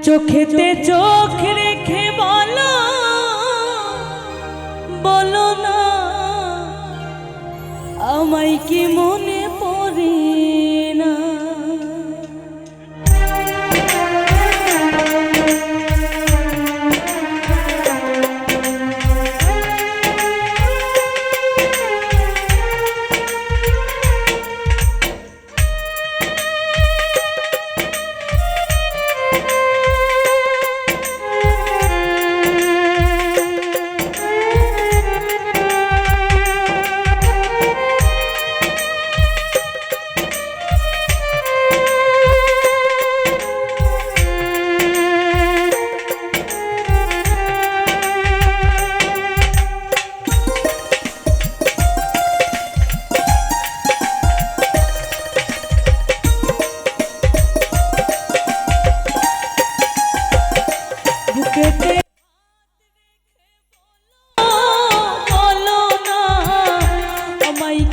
চোখেতে চোখ রেখে বলো বলো না আমায় কি মনে পড়ে না।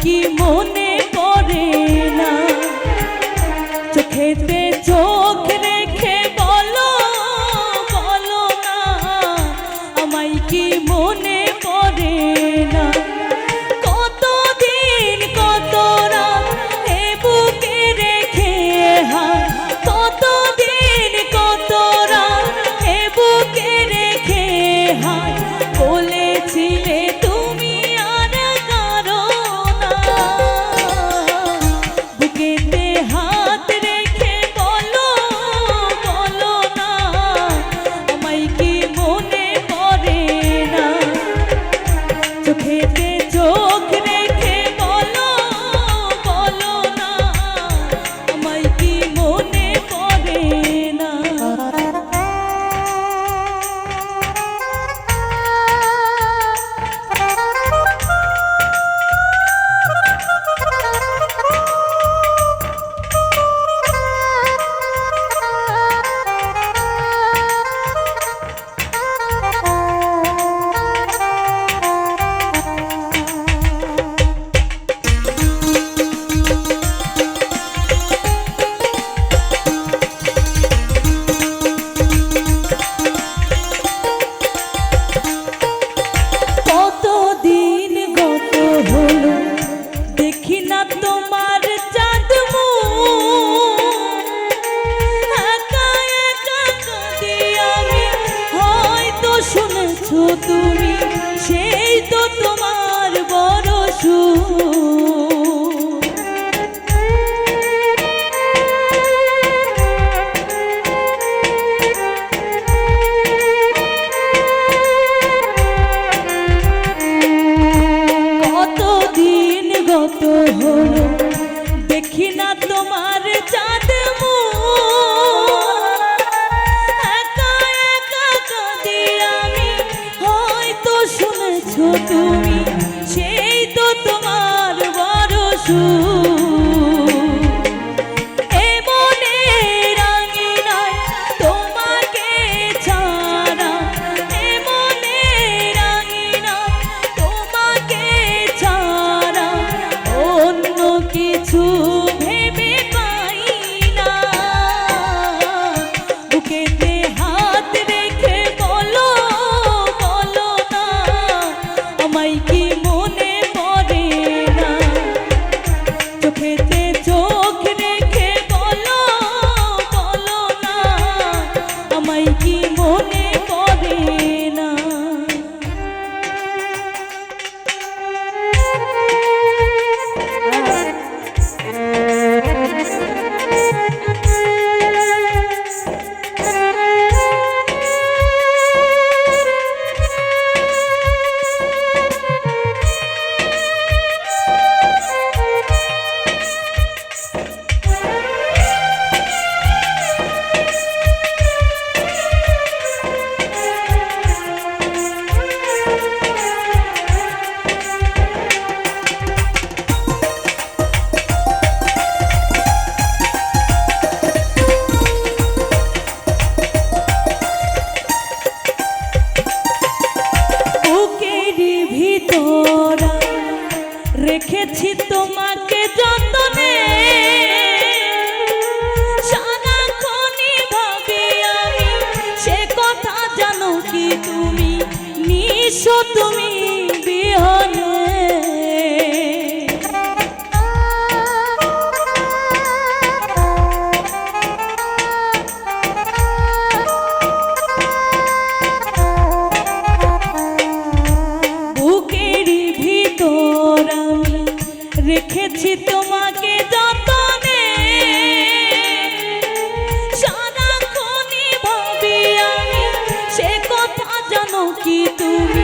কি মনে পড়ে না চোখেতে চোখ রেখে বলো বলো না আমায় কি মনে পড়ে না। কতদিন কত রাত এ বুকে রেখে হায় কতদিন কত রাত এ বুকে রেখে হায় বলেছিলে তুমি আর কারো বুকেতে হাত রেখে বলো বলো না আমায় কি মনে পড়ে না চোখেতে চোখ রেখে বলো বলো না আমায় কি মনে পড়ে না। দেখি না তোমার চাঁদ একা একা কাঁদি আমি হয়তো শুনেছো তুমি সেই তো তোমার বড় কত হলো দেখি না তোমার চাঁদ একা একা কাঁদি আমি হয়তো শুনেছো তুমি সেই তো তোমার বড় কিছু ভেবে পাই না বুকেতে হাত রেখে বলো বলো না আমায় কি মনে পড়ে না চোখেতে চোখ রেখে বলো বলো না আমায় কি মনে পড়ে না। রেখেছি তোমাকে যতনে সারাক্ষণই ভাবি আমি এসো তুমি বিহনে বুকেরই ভিতর আমি রেখেছি তোমাকে যতনে সারাক্ষণই ভাবি আমি সে কথা জানো কি তুমি